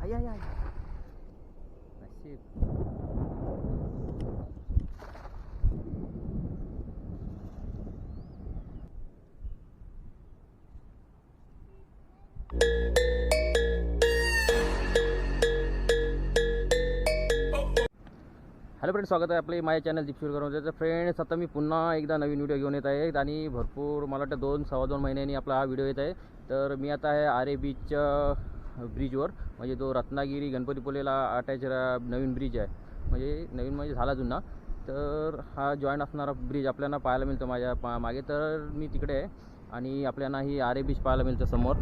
I I I नशीब. Hello friends, स्वागत आहे आपले माझ्या चॅनल दीपशिवर करून. तर फ्रेंड्स, आता मी पुन्हा एकदा नवीन व्हिडिओ घेऊन येत आहे आणि भरपूर मला वाटतं 2-2.25 महिन्यांनी आपला हा व्हिडिओ येत आहे. तर मी आता आहे आरे बीचच्या ब्रिजवर, म्हणजे तो रत्नागिरी गणपतीपुळेला अटॅच नवीन ब्रिज आहे. म्हणजे नवीन म्हणजे झाला जुना. तर हा जॉईंट असणारा ब्रिज आपल्याला पाहायला मिळतो माझ्या मागे. तर मी तिकडे आहे आणि आपल्याला ही आरे बीच पाहायला मिळतं समोर.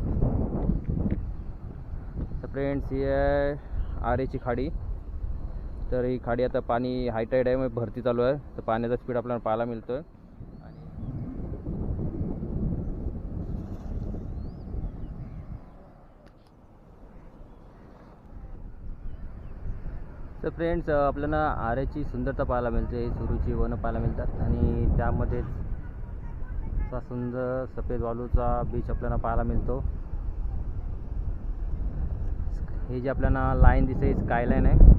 तर फ्रेंड्स, ही आहे आरेची खाडी. तर ही खाडी आता पाणी हाय टाईड आहे, म्हणजे भरती चालू आहे. तर पाण्याचा स्पीड आपल्याला पाहायला मिळतो आहे. तर फ्रेंड्स, आपल्याला आरेची सुंदरता पाहायला मिळते. सुरूची वनं पाहायला मिळतात आणि त्यामध्येच असा सुंदर सफेद वालूचा बीच आपल्याला पाहायला मिळतो. हे जे आपल्याला लाईन दिसते स्कायलाईन आहे,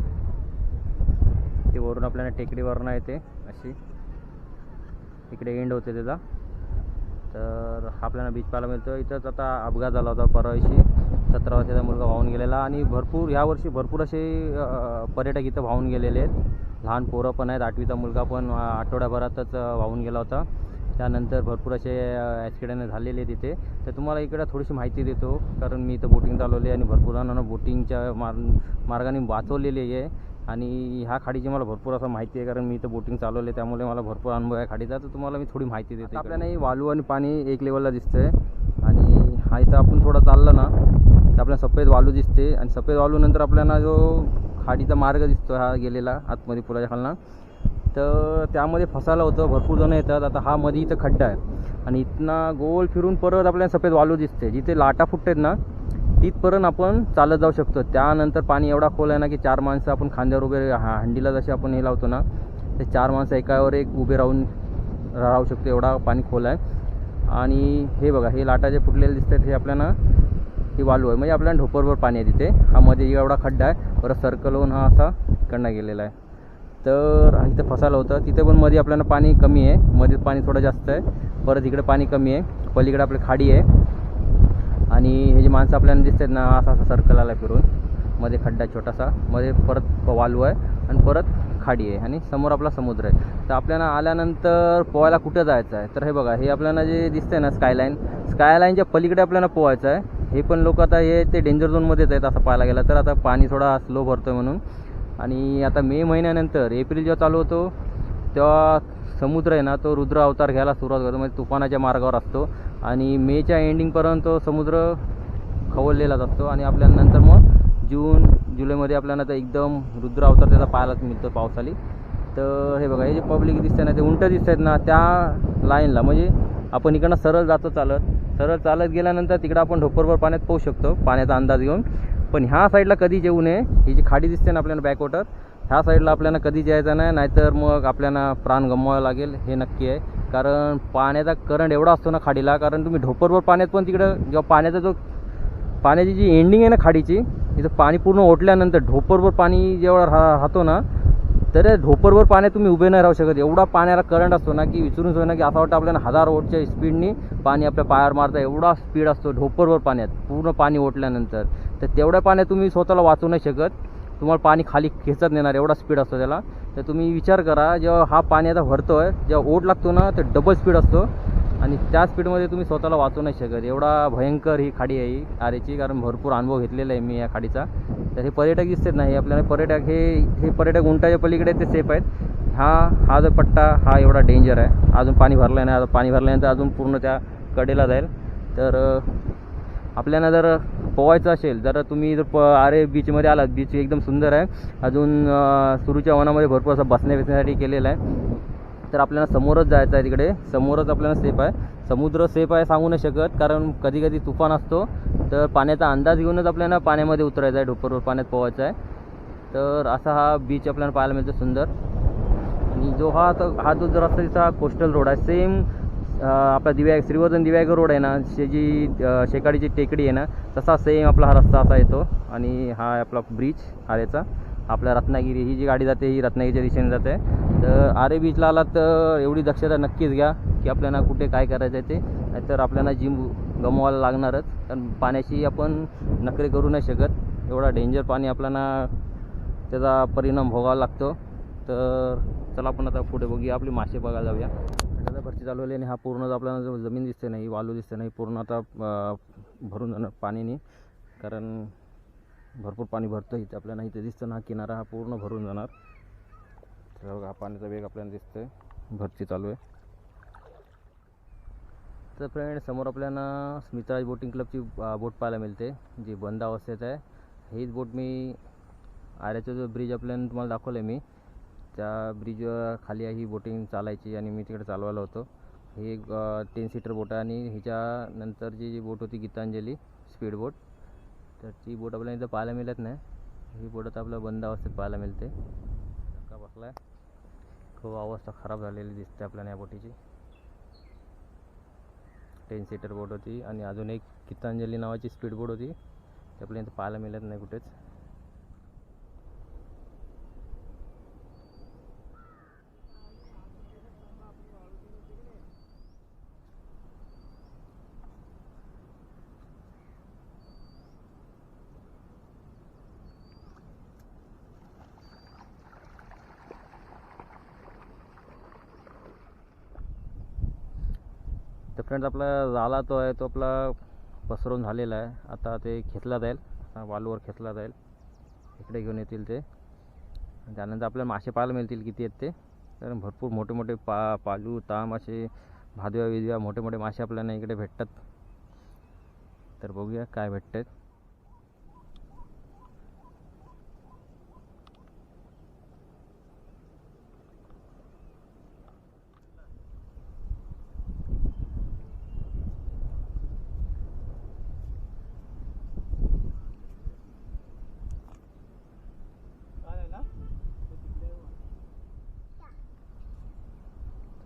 ते वरून आपल्याला टेकडीवरनं येते अशी, इकडे एंड होते त्याचा. तर हा आपल्याला बीच पाहायला मिळतो. इथंच आता अपघात झाला होता परवाशी, 17 वर्षाचा मुलगा वाहून गेलेला. आणि भरपूर यावर्षी भरपूर असे पर्यटक इथं वाहून गेलेले आहेत. लहान पोरं पण आहेत. 8वीचा मुलगा पण आठवड्याभरातच वाहून गेला होता. त्यानंतर भरपूर असे ॲक्सिडेंट झालेले आहेत तिथे. तर तुम्हाला इकडे थोडीशी माहिती देतो, कारण मी इथं बोटिंग चालवली आणि भरपूर जणांना बोटिंगच्या मार्गाने वाचवलेली आहे. आणि ह्या खाडीची मला भरपूर असं माहिती आहे, कारण मी इथं बोटिंग चालवले, त्यामुळे मला भरपूर अनुभव आहे खाडीचा. तर तुम्हाला मी थोडी माहिती देतो. आपल्याला ही वालू आणि पाणी एक लेवलला दिसतंय. आणि हा इथं आपण थोडं चाललं ना, तर आपल्याला सफेद वालू दिसते. आणि सफेद वालूनंतर आपल्याला जो खाडीचा मार्ग दिसतो हा गेलेला आतमध्ये पुलाच्या खालना, तर त्यामध्ये फसायला होतं. भरपूर जणं येतात. आता हा मध्ये इथं खड्डा आहे आणि इथनं गोल फिरून परत आपल्याला सफेद वालू दिसते. जिथे लाटा फुटतात ना, तिथपर्यंत आपण चालत जाऊ शकतो. त्यानंतर पाणी एवढा खोल आहे ना, की 4 माणसं आपण खांद्यावर उभे, हंडीला जसे आपण हे लावतो ना, ते 4 माणसं एकावर एक उभे राहू शकतो, एवढा पाणी खोल आहे. आणि हे बघा, हे लाटा जे फुटलेले दिसतात हे आपल्याला ही वालू आहे. म्हणजे आपल्याला ढोपरभर पाणी आहे तिथे. हा मध्ये एवढा खड्डा आहे, परत सर्कल होऊन हा असा इकडनं गेलेला आहे. तर इथं फसायला होतं. तिथे पण मध्ये आपल्याला पाणी कमी आहे, मध्ये पाणी थोडं जास्त आहे, परत इकडे पाणी कमी आहे. पलीकडे आपली खाडी आहे आणि हे जे माणसं आपल्याला दिसतात ना, असा सर्कल आला फिरून, मध्ये खड्डा छोटासा, मध्ये परत वालू आहे आणि परत खाडी आहे आणि समोर आपला समुद्र आहे. तर आपल्याला आल्यानंतर पोहायला कुठं जायचं आहे, तर हे बघा, हे आपल्याला जे दिसतंय ना स्कायलाईनच्या पलीकडे आपल्याला पोहायचं आहे. हे पण लोक आता हे ते डेंजर झोनमध्येच आहेत असं पाहायला गेलं तर. आता पाणी थोडा स्लो भरतो आहे म्हणून. आणि आता मे महिन्यानंतर एप्रिल जेव्हा चालू होतो तेव्हा समुद्र आहे ना, तो रुद्र अवतार घ्यायला सुरुवात करतो, म्हणजे तुफानाच्या मार्गावर असतो. आणि मेच्या एंडिंगपर्यंत तो समुद्र खवळलेलाच असतो. आणि आपल्याला नंतर मग जून जुलैमध्ये आपल्याला तर एकदम रुद्र अवतार त्याचा पाहायलाच मिळतो पावसाळी. तर हे बघा, हे जे पब्लिक दिसते ना, ते उलटं दिसत आहेत ना त्या लाईनला. म्हणजे आपण इकडनं सरळ जातो चालत गेल्यानंतर तिकडं आपण ढोपरभर पाण्यात पोहू शकतो, पाण्याचा अंदाज घेऊन. पण ह्या साईडला कधी जेवू नये. ही जी खाडी दिसते ना आपल्याला बॅकवॉटर, ह्या साईडला आपल्याला कधी जायचं नाही, नाहीतर मग आपल्याला प्राण गमवावं लागेल, हे नक्की आहे. कारण पाण्याचा करंट एवढा असतो ना खाडीला, कारण तुम्ही ढोपरभर पाण्यात पण तिकडं जेव्हा पाण्याची जी एंडिंग आहे ना खाडीची, तिथं पाणी पूर्ण ओटल्यानंतर ढोपरभर पाणी जेव्हा राहतो ना, तर ढोपरभर पाण्यात तुम्ही उभे नाही राहू शकत. एवढा पाण्याला करंट असतो ना, की विचारून सोय ना, की असं वाटतं आपल्याला 1000 वोल्टच्या स्पीडनी पाणी आपल्या पायावर मारतं. एवढा स्पीड असतो ढोपरभर पाण्यात पूर्ण पाणी ओटल्यानंतर. तर तेवढ्या पाण्यात तुम्ही स्वतःला वाचू नाही शकत, तुम्हाला पाणी खाली खेचत नेणार, एवढा स्पीड असतो त्याला. तर तुम्ही विचार करा, जेव्हा हा पाणी आता भरतो आहे, जेव्हा ओढ लागतो ना, तर डबल स्पीड असतो आणि त्या स्पीडमध्ये तुम्ही स्वतःला वाचू नाही शकत. एवढा भयंकर ही खाडी आहे ही आरेची, कारण भरपूर अनुभव घेतलेला आहे मी या खाडीचा. तर हे पर्यटक दिसतात ना, हे आपल्याला पर्यटक हे पर्यटक उंटाच्या पलीकडे ते सेफ आहेत. हा जो पट्टा हा एवढा डेंजर आहे. अजून पाणी भरलं नाही, पाणी भरल्यानंतर अजून पूर्ण त्या कडेला जाईल. तर आपल्याला जर पोहायचं असेल, जर तुम्ही जर आरे बीचमध्ये आलात, बीच एकदम सुंदर आहे. अजून सुरूच्या वनामध्ये भरपूर असं बसण्यासाठी केलेलं आहे. तर आपल्याला समोरच जायचं आहे, तिकडे समोरच आपल्याला सेफ आहे. समुद्र सेफ आहे सांगू नाही शकत, कारण कधी कधी तुफान असतो. तर पाण्याचा अंदाज घेऊनच आपल्याला पाण्यामध्ये उतरायचं आहे, ढोपरभर पाण्यात पोहायचं आहे. तर असा हा बीच आपल्याला पाहायला मिळतो सुंदर. आणि जो जो रस्ता तिचा कोस्टल रोड आहे, सेम आपला श्रीवर्धन दिव्यागर रोड आहे ना, जी शेकाडीची टेकडी आहे ना, तसा सेम आपला हा रस्ता असा येतो. आणि हा आहे आपला ब्रिज आरेचा. आपल्या रत्नागिरी ही जी गाडी जाते ही रत्नागिरीच्या दिशेने जाते. तर आरे बीचला आलात तर एवढी दक्षता नक्कीच घ्या की आपल्याला कुठे काय करायचं आहे ते, नाहीतर आपल्याला जिम गमवायला लागणारच. कारण पाण्याशी आपण नखरे करू नाही शकत, एवढा डेंजर पाणी आपल्याला त्याचा परिणाम भोगावा लागतो. तर चला आपण आता पुढे बघूया, आपली मासे बघायला जाऊया. आता भरती चालू आली आणि हा पूर्ण आपल्याला जो जमीन दिसते नाही, वालू दिसते नाही, पूर्ण आता भरून जाणार पाणीने. कारण भरपूर पाणी भरतं इथे आपल्याला. इथे दिसतं ना किनारा, हा पूर्ण भरून जाणार. तर बघा पाण्याचा वेग आपल्याला दिसतोय, भरती चालू आहे. तर फ्रेंड समोर आपल्याला स्मितराज बोटिंग क्लबची बोट पाहायला मिळते, जी बंद अवस्थेत आहे. हीच बोट मी आऱ्याचा जो ब्रिज आपल्याला तुम्हाला दाखवलं आहे, मी त्या ब्रिजवर खाली ही बोटिंग चालायची आणि मी तिकडे चालवायला होतो. ही एक 10 सीटर बोट आहे. आणि हिच्यानंतरची जी बोट होती गीतांजली स्पीड बोट, तर ती बोट आपल्याला इथं पाहायला मिळत नाही. ही बोट आता आपल्याला बंद अवस्थेत पाहायला मिळते. धक्का बसला आहे, खूप अवस्था खराब झालेली दिसते आपल्याला या बोटीची. 10 सीटर बोट होती. आणि अजून एक गीतांजली नावाची स्पीड बोट होती, ती आपल्याला इथं पाहायला मिळत नाही कुठेच. तर फ्रेंड्स आपला जाळा तो आहे तो आपला पसरून झालेला आहे. आता ते खेचला जाईल, वालूवर खेचला जाईल, इकडे घेऊन येतील ते. त्यानंतर आपल्याला मासे पाहायला मिळतील किती आहेत ते. कारण भरपूर मोठे मोठे पालू, ताम, असे भादव्या विधव्या मोठे मोठे मासे आपल्याला इकडे भेटतात. तर बघूया काय भेटतात.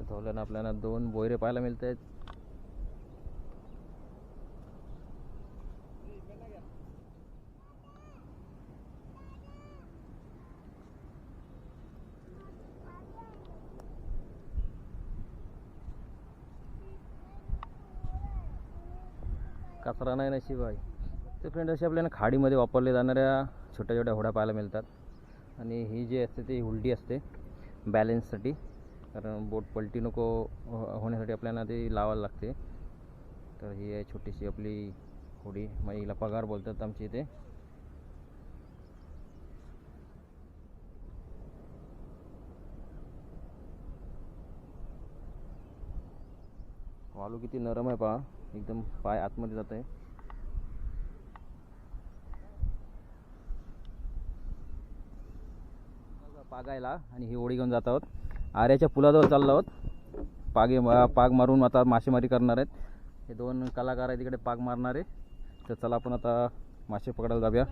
धवल्यानं आपल्याला 2 बोयरे पाहायला मिळत आहेत. कचरा नाही नशीब आहे. ते फ्रेंड असे आपल्याला खाडीमध्ये वापरले जाणाऱ्या छोट्या छोट्या होड्या पाहायला मिळतात. आणि ही जी असते ती उलटी असते बॅलेन्ससाठी, कारण बोट पलटी नको होण्यासाठी आपल्याला ती लावायला लागते. तर ही आहे छोटीशी आपली होडी, मग हिला पगार बोलतात आमच्या इथे. वालू किती नरम आहे पहा, एकदम पाय आतमध्ये जात आहे. पागायला आणि ही होडी घेऊन जात आहोत. आऱ्याच्या पुलाजवळ चाललो आहोत. पाग मारून आता मासेमारी करणार आहेत. हे 2 कलाकार आहेत तिकडे पाग मारणारे. तर चला आपण आता मासे पकडायला जाऊया.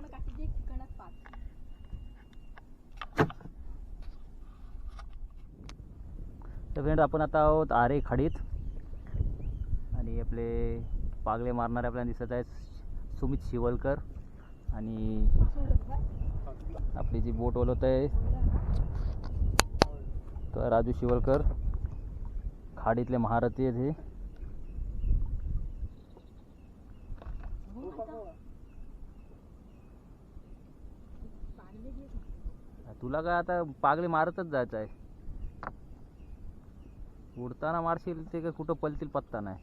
तर फ्रेंड आपण आता आहोत आरे खाडीत. आणि आपले पागले मारणारे आपल्याला दिसत आहेत सुमित शिवलकर. आणि आपली जी बोट ओलवत आहे तर राजू शिवलकर, खाडीतले महारथी आहेत हे. तुला काय आता पागले मारतच जायचं आहे, उडताना मारशील ते काय कुठं पलतील पत्ता नाही.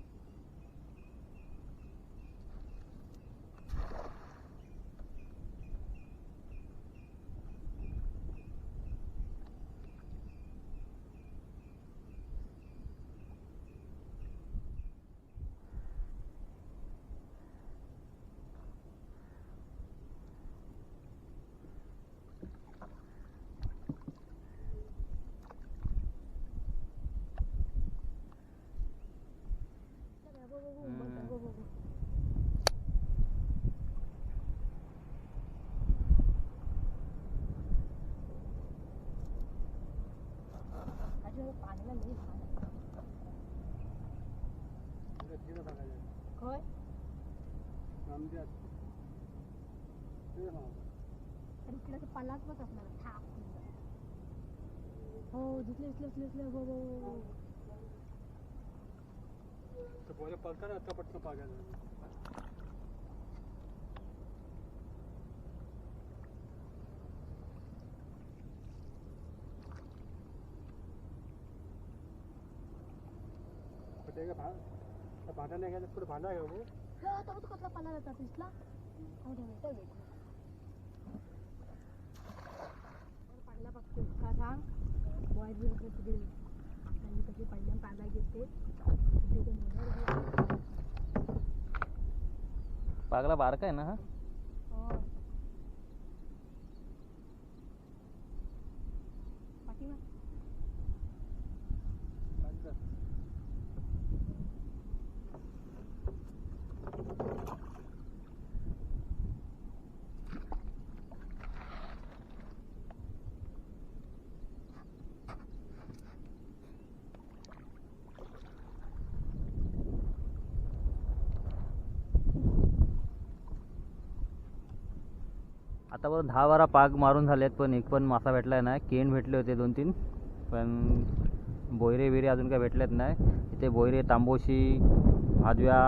इकडे तर पलाच बघ आपल्याला थाप. हो जिथले इथले इथले इथले हो हो तो बोले पलता ना आता पटकन पागल पटेगा भांडा नहीं गया पूरा भांडा है वो आता तो कसला पला जातात इसला हो दे वेट वेट पाडला बघतो का सांग वाईट बिल तिकडे आणि कशी पहिल्या पाला घेते पागला बारका आहे ना हा. हो पाठीमा आतापर्यंत 10-12 पाग मारून झालेत पण एक पण मासा भेटलाय नाही. केंड भेटले होते 2-3 पण बोयरे बिरे अजून काय भेटलेत नाही. इथे बोयरे, तांबोशी, भादव्या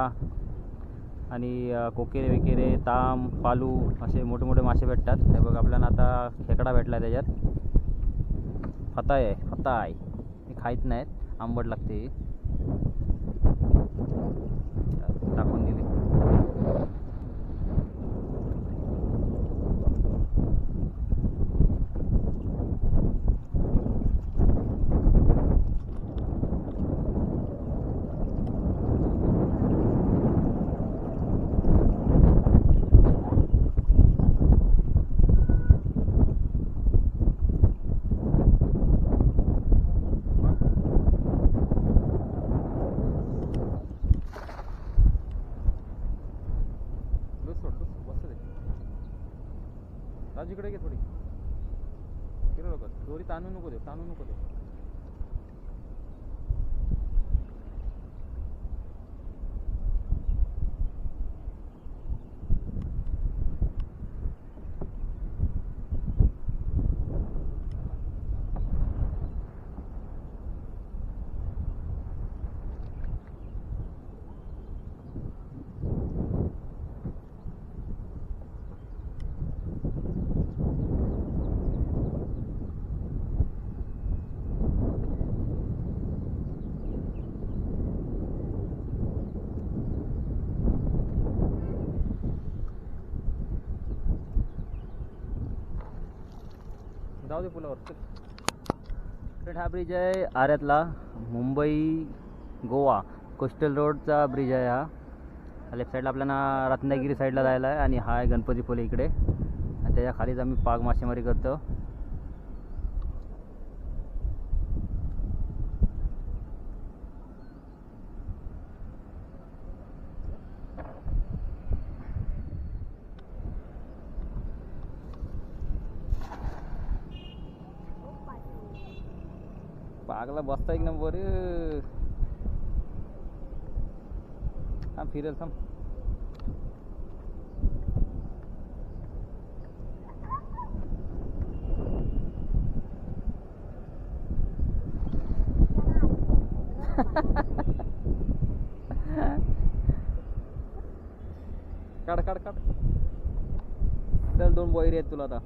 आणि कोकेरे विकेरे, ताम, पालू असे मोठे मोठे मासे भेटतात. हे बघ आपल्याला आता खेकडा भेटला आहे त्याच्यात. फताय आहे फताय. हे खायत नाहीत, आंबट लागते. टाकून दिली. राजूकडे घे थोडी. किती लोक दोरी ताणू नको देऊ, ताणू नको देऊ. जाऊ दे पुलावर. फ्रेंड हा ब्रिज आहे आऱ्यातला, मुंबई गोवा कोस्टल रोडचा ब्रिज आहे हा. लेफ्ट साईडला आपल्याला रत्नागिरी साईडला जायला आहे आणि हा आहे गणपतीपुळे इकडे. आणि त्याच्या खालीच आम्ही पाग मासेमारी करतो. पागला बसता एक नंबर. थांब फिरेल थांब. काढ काढ काढ. चल 2 बोयरे आहेत तुला आता.